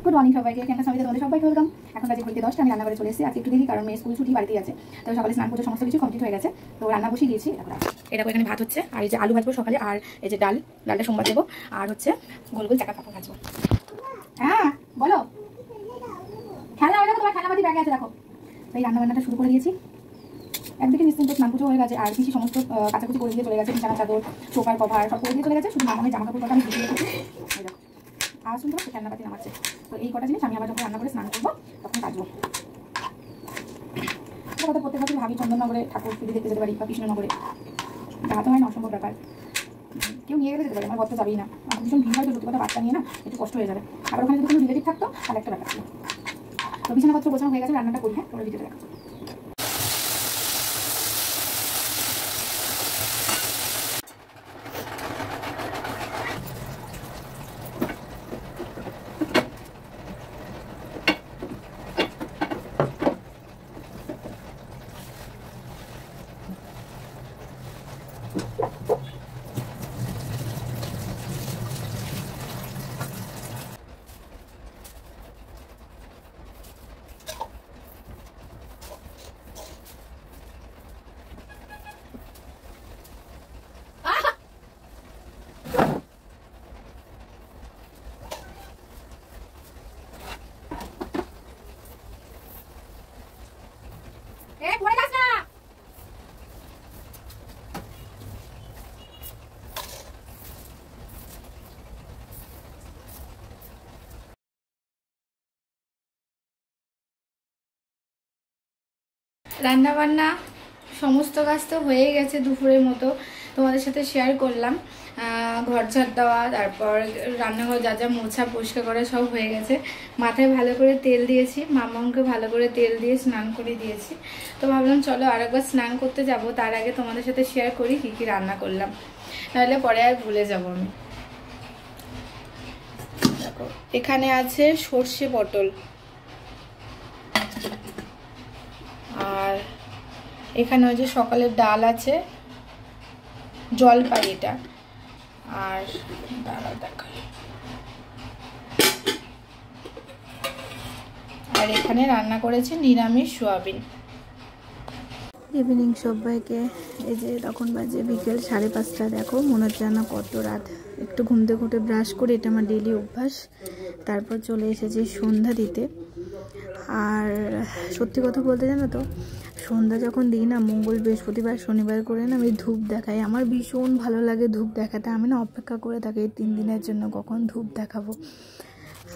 Good morning সবাইকে, campus সমিতিতে তোমাদের সবাইকে ওয়েলকাম। এখন বাজে ঘড়িতে 10টা, আমি রান্নাঘরে চলে এসেছি। আজকে একটু দেরি, কারণ মেয়ে স্কুল ছুটি, বাড়িতেই আছে। তো সকালে স্নান করতে সমস্ত কিছু কমপ্লিট হয়ে গেছে, তো রান্না বসিয়ে দিয়েছি। এটা এখানে ভাত হচ্ছে, আর এই যে আলু ভাজবো সকালে, আর এই যে ডালটা সোমবার দেবো, আর হচ্ছে গোল গোল চাকা পাপড় ভাজবো। হ্যাঁ বলো, খেলা হয়ে যাবে, তোমার খেলাবাদি ব্যাগে আছে দেখো। এই রান্নাবান্নাটা শুরু করে দিয়েছি। একদিকে নিশ্চিন্ত স্নান পুজো হয়ে গেছে, আর পিসি সমস্ত কাচাকুচি করে দিয়ে চলে গেছে। বিছানা চাদর, সোফার কভার সব করে দিয়ে চলে গেছে। শুধু মামামের জামা কাপড় কটা আমি ধুয়ে রেখেছি। আওয়াজ শুনতে পাচ্ছি, রান্নাবাতি নামাচ্ছে। তো এই কটা জিনিস আমি আবার যখন রান্না করে স্নান করবো তখন কাটবো। কথা প্রত্যেক বছর ভাবি চন্দননগরে ঠাকুর পুজো দেখতে যেতে পারি, বা কৃষ্ণনগরে। যাওয়া তো হয় না, অসম্ভব ব্যাপার। কেউ নিয়ে গেলে যেতে পারে, আমার বর তো যাবেই না। আমার ভীষণ ভিড় হয়, তো সত্যি কথা বাচ্চা নিয়ে না একটু কষ্ট হয়ে যাবে। আবার ওখানে যদি কোনো রিলেটিভ থাকতো তাহলে একটা ব্যাপার ছিল। তো বিছানাপত্র গোছানো হয়ে গেছে, রান্নাটা করি। হ্যাঁ, তোমরা ভিডিওতে দেখো। রান্না বান্না সমস্ত কাজ তো হয়ে গেছে দুপুরের মতো, তোমাদের সাথে শেয়ার করলাম। ঘর ঝাড় দেওয়া, তারপর রান্নাঘর যা যা মোছা পরিষ্কার করা সব হয়ে গেছে। মাথায় ভালো করে তেল দিয়েছি, মামাকে ভালো করে তেল দিয়ে স্নান করে দিয়েছি। তো ভাবলাম চলো আরেকবার স্নান করতে যাব, তার আগে তোমাদের সাথে শেয়ার করি কী কী রান্না করলাম, নাহলে পরে আর ভুলে যাবো আমি। দেখো এখানে আছে সর্ষে পটল, আর এখানে ওই যে সকালের ডাল আছে, জলপাই এটা, আর ডাল দেখাই, আর এখানে রান্না করেছি নিরামিষ সোয়াবিন। ইভিনিং সবাইকে। এই যে তখন বাজে বিকেল 5:30। দেখো মনে হচ্ছে না কত রাত। একটু ঘুম থেকে উঠে ব্রাশ করে, এটা আমার ডেলি অভ্যাস। তারপর চলে এসেছি সন্ধ্যা দিতে। আর সত্যি কথা বলতে জানো তো, সন্ধ্যা যখন দিই না, মঙ্গল বৃহস্পতিবার শনিবার করে না, আমি ধূপ দেখাই। আমার ভীষণ ভালো লাগে ধূপ দেখাতে। আমি না অপেক্ষা করে থাকি এই 3 দিনের জন্য কখন ধূপ দেখাবো।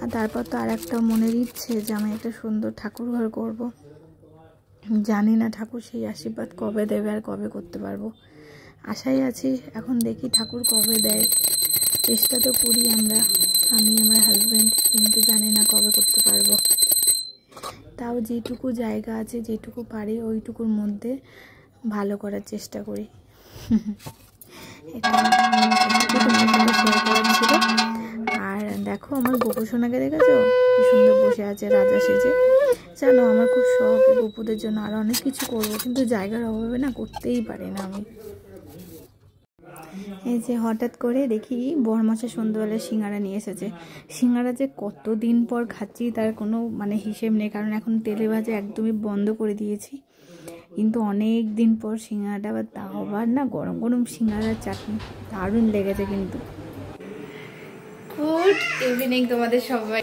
আর তারপর তো আর একটা মনের ইচ্ছে যে আমি একটা সুন্দর ঠাকুর ঘর করবো। জানি না ঠাকুর সেই আশীর্বাদ কবে দেবে আর কবে করতে পারবো। আশায় আছি, এখন দেখি ঠাকুর কবে দেয়। চেষ্টা তো করি আমরা, আমি আমার হাজব্যান্ড, কিন্তু জানি না কবে করতে পারবো। তাও যেটুকু জায়গা আছে, যেটুকু পারি ওইটুকুর মধ্যে ভালো করার চেষ্টা করি। আর দেখো আমার গোপসোনাকে দেখেছো, কি সুন্দর বসে আছে রাজা সেজে। জানো আমার খুব শখ গোপুদের জন্য আরো অনেক কিছু করবো, কিন্তু জায়গার অভাবে না করতেই পারি না আমি। এই যে হঠাৎ করে দেখি বরমাসে সন্ধ্যাবেলায় সিঙ্গারা নিয়ে এসেছে। সিঙ্গারা যে কতদিন পর খাচ্ছি তার কোনো মানে হিসেব নেই, কারণ এখন তেলে ভাজা একদমই বন্ধ করে দিয়েছি। কিন্তু অনেক দিন পর সিঙ্গারাটা, আবার তা আবার না গরম গরম সিঙ্গারার চাটনি, দারুণ লেগেছে কিন্তু। গুড ইভিনিং তোমাদের সবাই।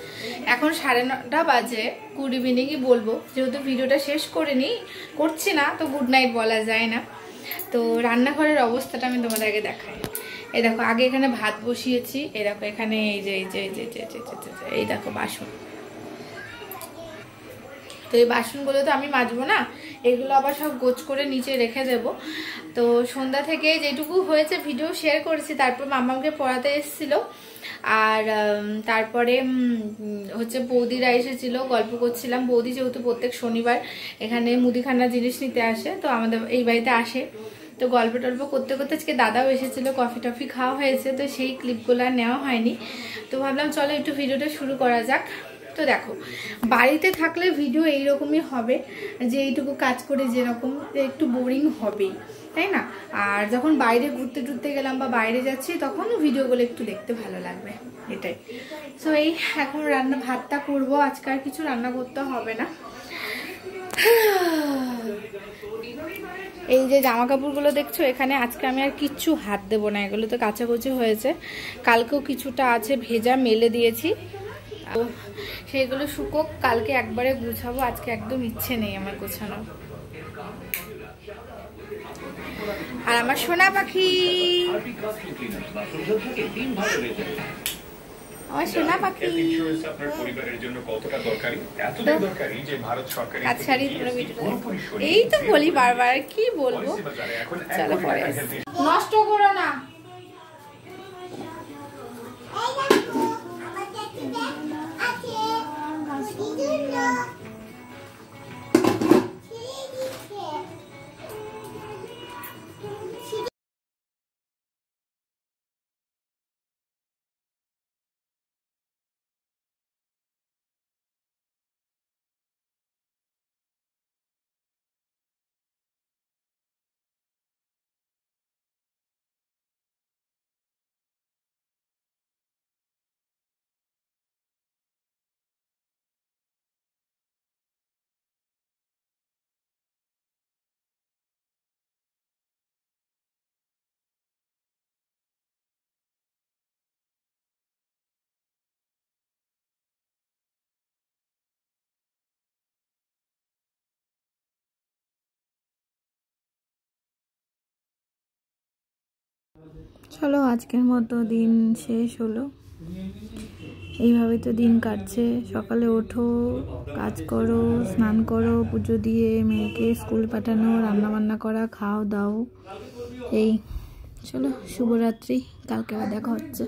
এখন 9:30 বাজে। গুড ইভিনিংই বলবো, যেহেতু ভিডিওটা শেষ করছি না, তো গুড নাইট বলা যায় না। তো রান্নাঘরের অবস্থাটা আমি তোমাদের আগে দেখাই। এই দেখো আগে এখানে ভাত বসিয়েছি, এই দেখো এখানে এই দেখো বাসন। তো এই বাসনগুলো তো আমি মাজবো না, এগুলো আবার সব গোছ করে নিচে রেখে দেব। তো সন্ধ্যা থেকে যেটুকু হয়েছে ভিডিও শেয়ার করেছি। তারপর মামাকে পড়াতে এসেছিলো, আর তারপরে হচ্ছে বৌদিরা এসেছিলো, গল্প করছিলাম। বৌদি যেহেতু প্রত্যেক শনিবার এখানে মুদিখানা জিনিস নিতে আসে, তো আমাদের এই বাড়িতে আসে, তো গল্প টল্প করতে করতে আজকে দাদাও এসেছিলো, কফি টফি খাওয়া হয়েছে। তো সেই ক্লিপগুলো আর নেওয়া হয়নি। তো ভাবলাম চলো একটু ভিডিওটা শুরু করা যাক। তো দেখো বাড়িতে থাকলে ভিডিও এইরকমই হবে, যে এইটুকু কাজ করে যেরকম একটু বোরিং হবেই, তাই না? আর যখন বাইরে ঘুরতে টুরতে গেলাম বা বাইরে যাচ্ছি, তখন ভিডিওগুলো একটু দেখতে ভালো লাগবে। এটাই। সো এই এখন রান্না ভাতটা করবো, আজকে আর কিছু রান্না করতে হবে না। এই যে জামা কাপড়গুলো দেখছো এখানে, আজকে আমি আর কিচ্ছু হাত দেবো না, এগুলো তো কাচাকুচি হয়েছে, কালকেও কিছুটা আছে ভেজা মেলে দিয়েছি, তো সেগুলো শুকোক, কালকে একবারে গুছাবো, আজকে একদম ইচ্ছে নেই আমার গোছানো। আর আমার সোনা পাখি, আমার সোনা পাখি এই তো বলি বারবার, কি বলবো, চলো পরে নষ্ট করো না। চলো আজকের মতো দিন শেষ হলো, এইভাবে তো দিন কাটছে। সকালে ওঠো, কাজ করো, স্নান করো, পুজো দিয়ে মেয়েকে স্কুল পাঠানো, রান্না বান্না করা, খাও দাও, এই। চলো শুভরাত্রি, কালকে আবার দেখা হচ্ছে।